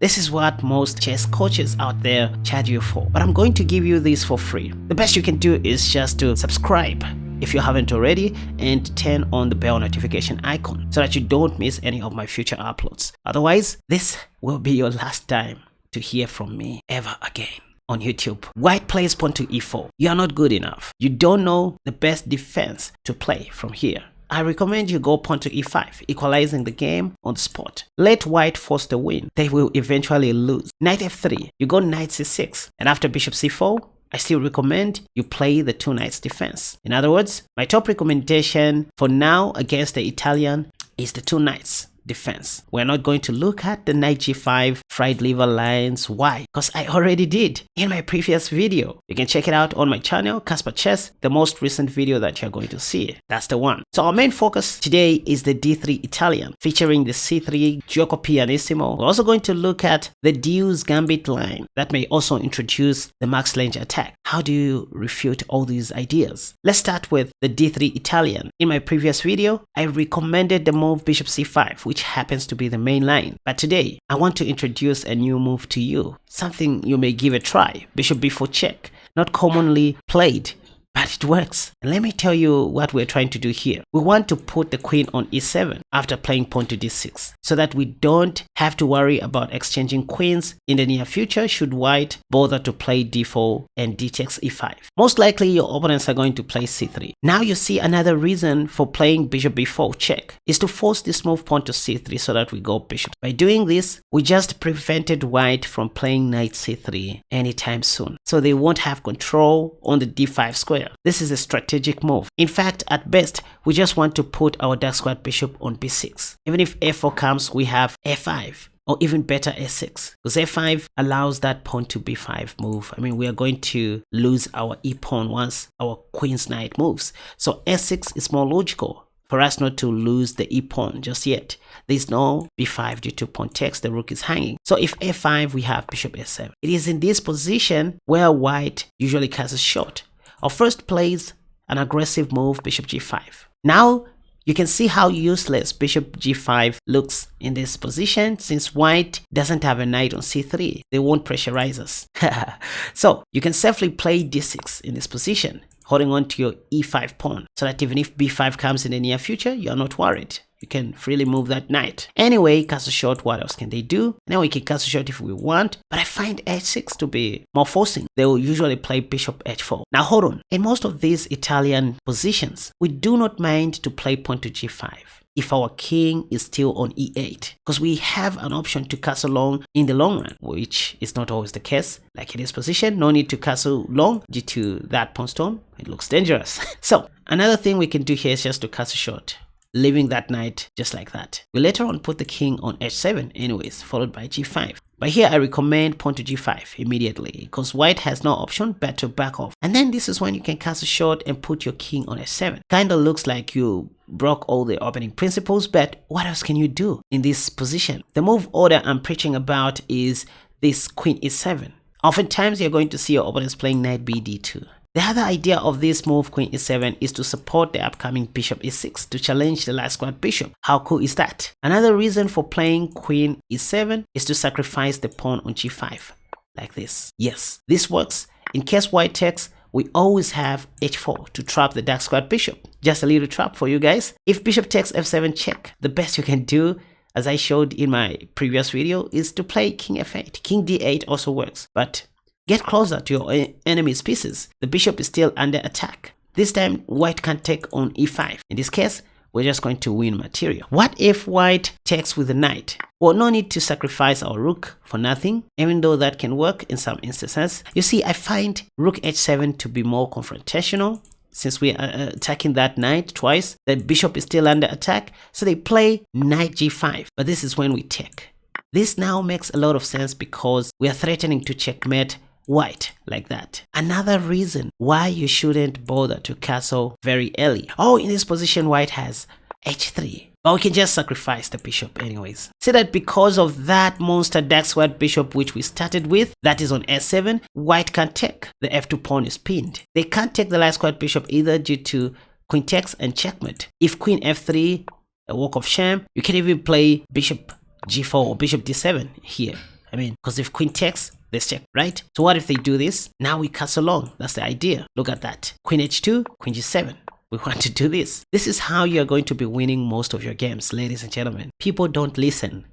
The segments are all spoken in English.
This is what most chess coaches out there charge you for, but I'm going to give you this for free. The best you can do is just to subscribe if you haven't already and turn on the bell notification icon so that you don't miss any of my future uploads. Otherwise, this will be your last time to hear from me ever again on YouTube. White plays pawn to e4. You are not good enough. You don't know the best defense to play from here. I recommend you go pawn to e5, equalizing the game on the spot. Let white force the win. They will eventually lose. Knight f3. You go knight c6, and after bishop c4, I still recommend you play the two knights defense. In other words, my top recommendation for now against the Italian is the two knights defense. We're not going to look at the knight g5 fried liver lines. Why? Because I already did in my previous video. You can check it out on my channel, KaspaChess, the most recent video that you're going to see. That's the one. So our main focus today is the d3 Italian, featuring the c3 gioco pianissimo. We're also going to look at the deuce gambit line that may also introduce the max range attack. How do you refute all these ideas? Let's start with the d3 Italian. In my previous video, I recommended the move bishop c5, which happens to be the main line. But today, I want to introduce a new move to you, something you may give a try. Bishop b4 check, not commonly played, but it works. And let me tell you what we're trying to do here. We want to put the queen on e7 after playing pawn to d6, so that we don't have to worry about exchanging queens in the near future should white bother to play d4 and d takes e5. Most likely your opponents are going to play c3. Now you see another reason for playing bishop b4 check is to force this move pawn to c3 so that we go bishop. By doing this, we just prevented white from playing knight c3 anytime soon, so they won't have control on the d5 square. This is a strategic move. In fact, at best, we just want to put our dark squared bishop on b6. Even if f4 comes, we have f5. Or even better, s6, because f5 allows that pawn to b5 move. I mean, we are going to lose our e pawn once our queen's knight moves. So s6 is more logical for us not to lose the e pawn just yet. There's no b5 due to pawn takes, the rook is hanging. So if f5, we have bishop s7. It is in this position where white usually casts short. Or first plays an aggressive move, bishop g5. Now, you can see how useless bishop g5 looks in this position since white doesn't have a knight on c3. They won't pressurize us. So you can safely play d6 in this position, holding on to your e5 pawn, so that even if b5 comes in the near future, you're not worried. You can freely move that knight. Anyway, castle short, what else can they do? Now we can castle short if we want, but I find h6 to be more forcing. They will usually play bishop h4. Now hold on. In most of these Italian positions, we do not mind to play pawn to g5 if our king is still on e8, because we have an option to castle long in the long run, which is not always the case. Like in this position, no need to castle long due to that pawn storm. It looks dangerous. So another thing we can do here is just to castle short, leaving that knight just like that. We later on put the king on h7 anyways, followed by g5. But here I recommend pawn to g5 immediately, because white has no option but to back off. And then this is when you can castle short and put your king on h7. Kinda looks like you broke all the opening principles, but what else can you do in this position? The move order I'm preaching about is this queen e7. Oftentimes you're going to see your opponents playing knight b d2. The other idea of this move, queen e7, is to support the upcoming bishop e6 to challenge the last squared bishop. How cool is that? Another reason for playing queen e7 is to sacrifice the pawn on g5, like this. Yes, this works. In case white takes, we always have h4 to trap the dark squared bishop. Just a little trap for you guys. If bishop takes f7 check, the best you can do, as I showed in my previous video, is to play king f8. King d8 also works, but get closer to your enemy's pieces. The bishop is still under attack. This time, white can take on e5. In this case, we're just going to win material. What if white takes with the knight? Well, no need to sacrifice our rook for nothing, even though that can work in some instances. You see, I find rook h7 to be more confrontational. Since we are attacking that knight twice, the bishop is still under attack. So they play knight g5, but this is when we take. This now makes a lot of sense because we are threatening to checkmate white like that. Another reason why you shouldn't bother to castle very early. Oh, in this position white has h3, but we can just sacrifice the bishop anyways. See that because of that monster dark squared bishop which we started with, that is on s7, white can't take. The f2 pawn is pinned. They can't take the last squared bishop either due to queen takes and checkmate. If queen f3, a walk of shame, you can even play bishop g4 or bishop d7 here. I mean, because if queen takes, this check, right? So what if they do this? Now we castle long. That's the idea. Look at that. Queen h2, queen g7. We want to do this. This is how you're going to be winning most of your games, ladies and gentlemen. People don't listen.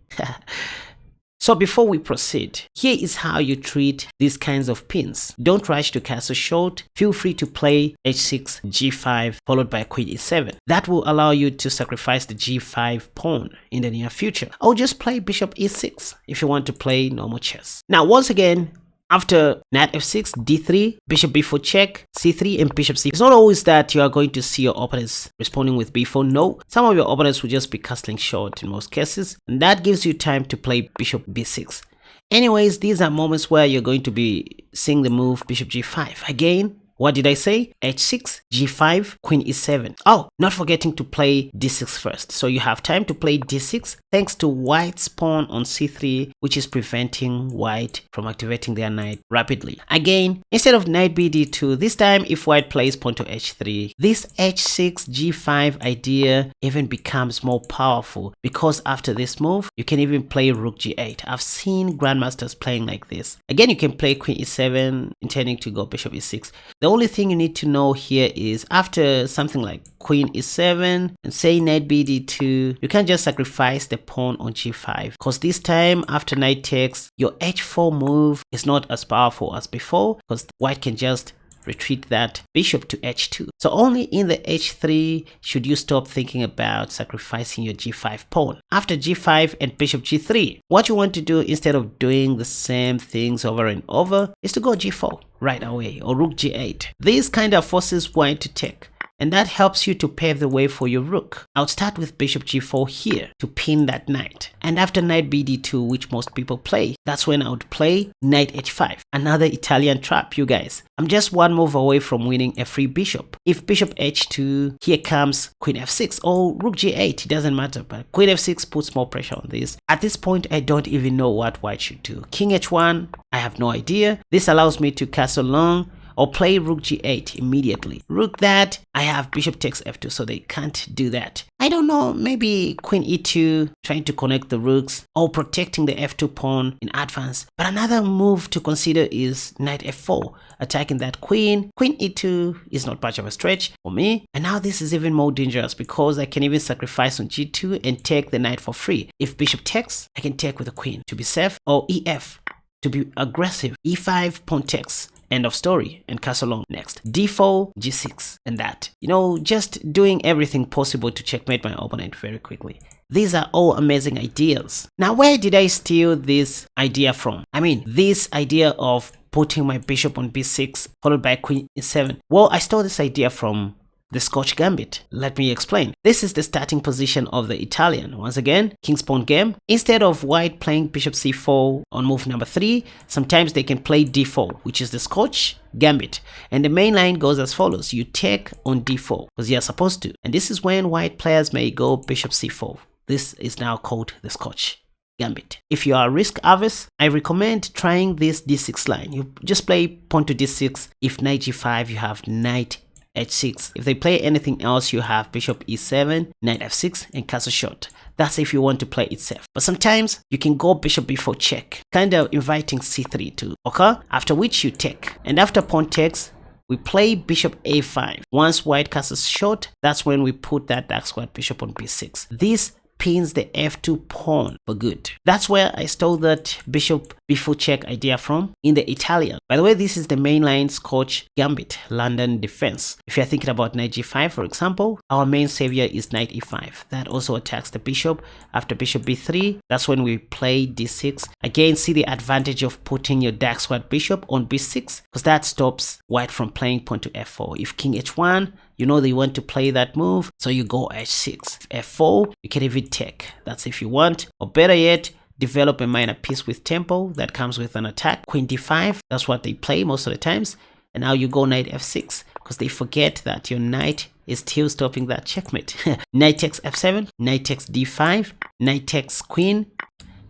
So before we proceed, here is how you treat these kinds of pins. Don't rush to castle short. Feel free to play h6, g5, followed by queen e7. That will allow you to sacrifice the g5 pawn in the near future. Or just play bishop e6 if you want to play normal chess. Now, once again, after knight f6, d3, bishop b4 check, c3, and bishop c. It's not always that you are going to see your opponents responding with b4. No, some of your opponents will just be castling short in most cases, and that gives you time to play bishop b6. Anyways, these are moments where you're going to be seeing the move bishop g5. Again, what did I say? h6, g5, queen e7. Oh, not forgetting to play d6 first. So you have time to play d6 thanks to white's pawn on c3, which is preventing white from activating their knight rapidly. Again, instead of knight bd2, this time if white plays pawn to h3, this h6, g5 idea even becomes more powerful because after this move, you can even play rook g8. I've seen grandmasters playing like this. Again, you can play queen e7, intending to go bishop e6. The only thing you need to know here is after something like queen e7 and say knight bd2, you can't just sacrifice the pawn on g5 because this time after knight takes, your h4 move is not as powerful as before because white can just retreat that bishop to h2. So only in the h3 should you stop thinking about sacrificing your g5 pawn. After g5 and bishop g3, what you want to do instead of doing the same things over and over is to go g4 right away or rook g8. This kind of forces white to take, and that helps you to pave the way for your rook. I would start with bishop g4 here to pin that knight. And after knight bd2, which most people play, that's when I would play knight h5. Another Italian trap, you guys. I'm just one move away from winning a free bishop. If bishop h2, here comes queen f6 or rook g8, it doesn't matter, but queen f6 puts more pressure on this. At this point, I don't even know what white should do. King h1, I have no idea. This allows me to castle long or play rook g8 immediately. Rook that, I have bishop takes f2, so they can't do that. I don't know, maybe queen e2, trying to connect the rooks, or protecting the f2 pawn in advance. But another move to consider is knight f4, attacking that queen. Queen e2 is not much of a stretch for me. And now this is even more dangerous because I can even sacrifice on g2 and take the knight for free. If bishop takes, I can take with the queen to be safe, or ef to be aggressive. e5, pawn takes. End of story, and castle long next. d4, g6, and that. You know, just doing everything possible to checkmate my opponent very quickly. These are all amazing ideas. Now, where did I steal this idea from? I mean, this idea of putting my bishop on b6 followed by queen e7. Well, I stole this idea from the Scotch gambit. Let me explain. This is the starting position of the Italian. Once again, king's pawn game. Instead of white playing bishop c4 on move number 3, sometimes they can play d4, which is the Scotch gambit. And the main line goes as follows. You take on d4 because you're supposed to. And this is when white players may go bishop c4. This is now called the Scotch gambit. If you are risk averse, I recommend trying this d6 line. You just play pawn to d6. If knight g5, you have knight h6. If they play anything else, you have bishop e7, knight f6, and castle short. That's if you want to play it safe. But sometimes you can go bishop b4 check, kind of inviting c3 to occur, after which you take. And after pawn takes, we play bishop a5. Once white castles short, that's when we put that dark squared bishop on b6. This pins the f2 pawn for good. That's where I stole that bishop b4 check idea from in the Italian. By the way, this is the mainline Scotch gambit, London defense. If you're thinking about knight g5, for example, our main savior is knight e5. That also attacks the bishop. After bishop b3, that's when we play d6. Again, see the advantage of putting your dark squared bishop on b6 because that stops white from playing pawn to f4. If king h1, you know that you want to play that move, so you go h6. f4, you can even take. That's if you want. Or better yet, develop a minor piece with tempo that comes with an attack. Queen d5, that's what they play most of the times. And now you go knight f6 because they forget that your knight is still stopping that checkmate. Knight takes f7, knight takes d5, knight takes queen,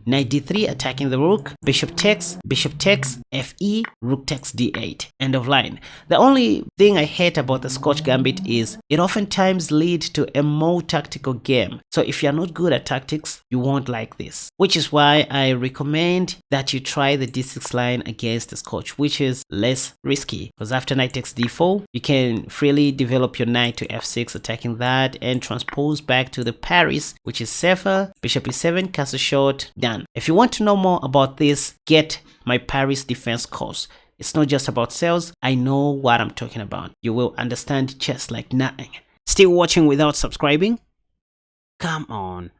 Knight d3 attacking the rook, bishop takes, fe, rook takes d8. End of line. The only thing I hate about the Scotch gambit is it oftentimes leads to a more tactical game. So if you're not good at tactics, you won't like this. Which is why I recommend that you try the d6 line against the Scotch, which is less risky. Because after knight takes d4, you can freely develop your knight to f6, attacking that, and transpose back to the Paris, which is safer. Bishop e7, castle short, done. If you want to know more about this, get my Paris defense course. It's not just about sales. I know what I'm talking about. You will understand chess like nothing. Still watching without subscribing? Come on.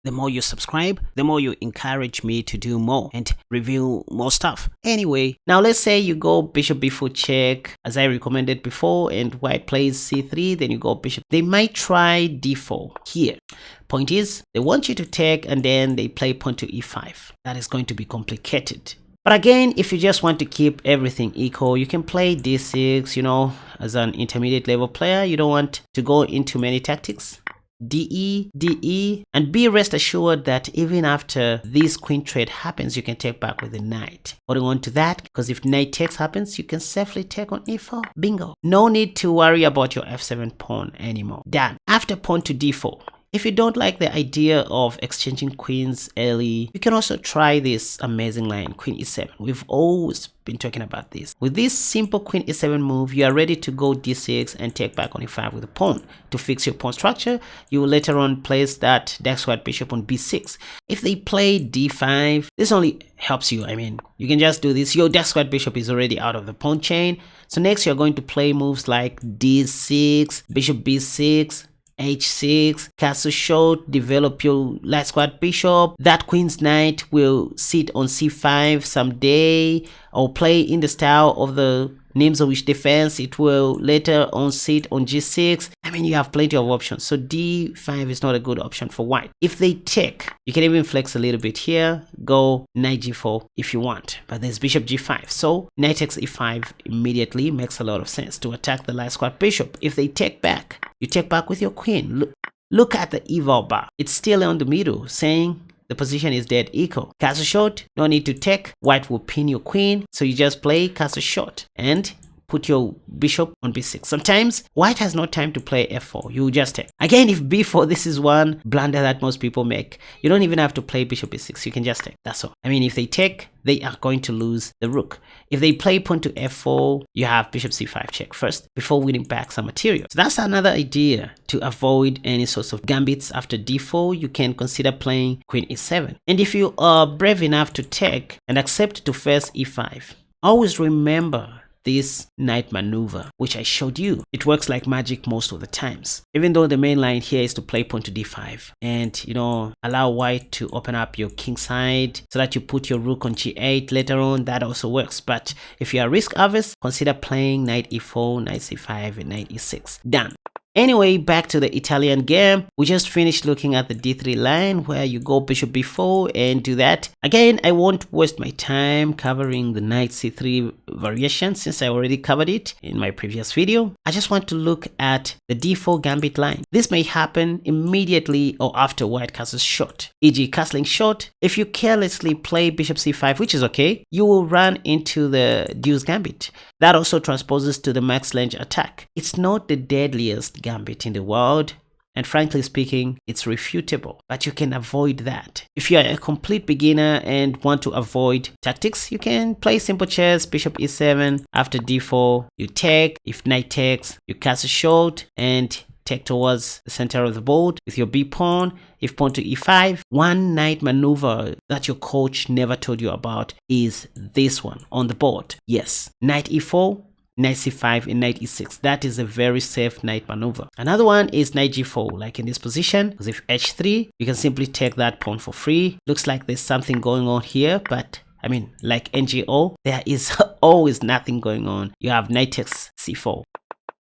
The more you subscribe, the more you encourage me to do more and review more stuff. Anyway, now let's say you go bishop b4 check, as I recommended before, and white plays c3, then you go bishop. They might try d4 here. Point is, they want you to take and then they play pawn to e5. That is going to be complicated. But again, if you just want to keep everything equal, you can play d6, you know, as an intermediate level player. You don't want to go into many tactics. DE, and be rest assured that even after this queen trade happens, you can take back with the knight. Holding on to that, because if knight takes happens, you can safely take on e4. Bingo. No need to worry about your f7 pawn anymore. Done. After pawn to d4. If you don't like the idea of exchanging queens early, you can also try this amazing line, queen e7. We've always been talking about this. With this simple queen e7 move, you are ready to go d6 and take back on e5 with a pawn. To fix your pawn structure, you will later on place that dark squared bishop on b6. If they play d5, this only helps you. I mean, you can just do this. Your dark squared bishop is already out of the pawn chain. So next you're going to play moves like d6, bishop b6, h6, castle short, develop your light squared bishop. That queen's knight will sit on c5 someday, or play in the style of the names of which defense. It will later on sit on g6. I mean, you have plenty of options. So d5 is not a good option for white. If they take, you can even flex a little bit here, go knight g4 if you want, but there's bishop g5. So knight takes e5 immediately makes a lot of sense to attack the light squared bishop. If they take back, you take back with your queen. Look at the eval bar. It's still on the middle, saying the position is dead equal. Castle short, no need to take. White will pin your queen, so you just play castle short and put your bishop on b6. Sometimes white has no time to play f4. You just take. Again, if b4, this is one blunder that most people make. You don't even have to play bishop b6. You can just take. That's all. I mean, if they take, they are going to lose the rook. If they play pawn to f4, you have bishop c5 check first before winning back some material. So that's another idea to avoid any sorts of gambits. After d4, you can consider playing queen e7. And if you are brave enough to take and accept to face e5, always remember this knight maneuver, which I showed you. It works like magic most of the times. Even though the main line here is to play pawn to d5 and, you know, allow white to open up your king side so that you put your rook on g8 later on, that also works. But if you are risk averse, consider playing knight e4, knight c5, and knight e6. Done. Anyway, back to the Italian game. We just finished looking at the d3 line where you go bishop b4 and do that. Again, I won't waste my time covering the knight c3 variation since I already covered it in my previous video. I just want to look at the d4 gambit line. This may happen immediately or after white castles short, e.g. castling short. If you carelessly play bishop c5, which is okay, you will run into the deuce gambit. That also transposes to the max range attack. It's not the deadliest gambit in the world, and frankly speaking, it's refutable, but you can avoid that. If you are a complete beginner and want to avoid tactics, you can play simple chess, bishop e7, after d4, you take, if knight takes, you castle short, and take towards the center of the board with your b pawn. If pawn to e5, one knight maneuver that your coach never told you about is this one on the board. Yes, knight e4, knight c5, and knight e6. That is a very safe knight maneuver. Another one is knight g4, like in this position, because if h3, you can simply take that pawn for free. Looks like there's something going on here, but I mean, like NGO, there is always nothing going on. You have knight takes c4.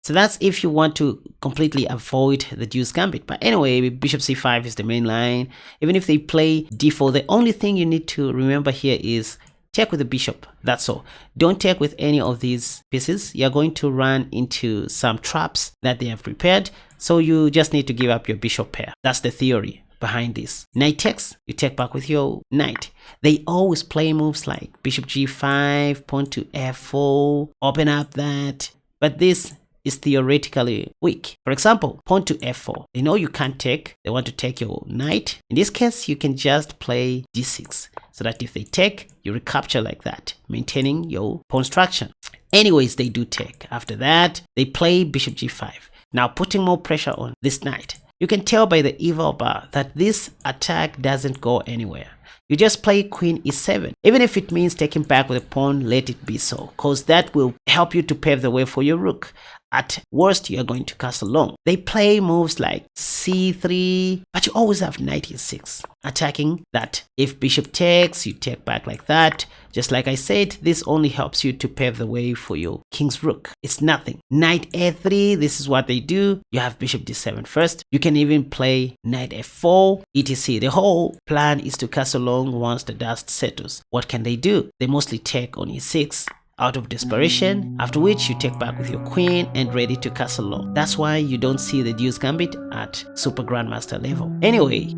So that's if you want to completely avoid the deuce gambit. But anyway, bishop c5 is the main line. Even if they play d4, the only thing you need to remember here is take with the bishop. That's all. Don't take with any of these pieces. You're going to run into some traps that they have prepared. So you just need to give up your bishop pair. That's the theory. behind this. Knight takes, you take back with your knight. They always play moves like bishop g5, pawn to f4, open up that. But this is theoretically weak. For example, pawn to f4. They know you can't take. They want to take your knight. In this case, you can just play g6 so that if they take, you recapture like that, maintaining your pawn structure. Anyways, they do take. After that, they play bishop g5. Now putting more pressure on this knight. You can tell by the eval bar that this attack doesn't go anywhere. You just play queen e7. Even if it means taking back with a pawn, let it be so, because that will help you to pave the way for your rook. At worst, you are going to castle long. They play moves like c3, but you always have knight e6, attacking that. If bishop takes, you take back like that. Just like I said, this only helps you to pave the way for your king's rook. It's nothing. Knight a3, this is what they do. You have bishop d7 first. You can even play knight f4, etc. The whole plan is to castle long once the dust settles. What can they do? They mostly take on e6. Out of desperation, after which you take back with your queen and ready to castle long. That's why you don't see the deuce gambit at super grandmaster level. Anyway,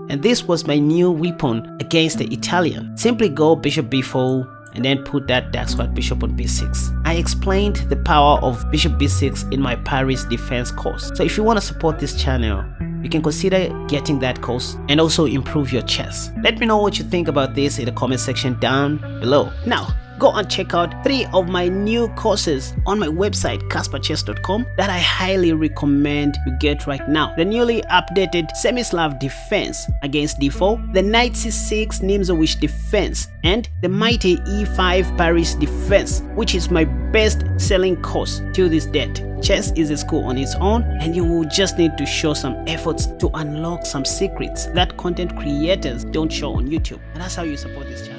and this was my new weapon against the Italian. Simply go bishop b4 and then put that dark square bishop on b6. I explained the power of bishop b6 in my Paris defense course. So if you want to support this channel, you can consider getting that course and also improve your chess. Let me know what you think about this in the comment section down below. Now, go and check out 3 of my new courses on my website KaspaChess.com that I highly recommend you get right now. The newly updated Semi-Slav defense against d4, the knight c6 Nimzowitsch defense, and the mighty e5 Paris defense, which is my best selling course till this date. Chess is a school on its own, and you will just need to show some efforts to unlock some secrets that content creators don't show on YouTube. And that's how you support this channel.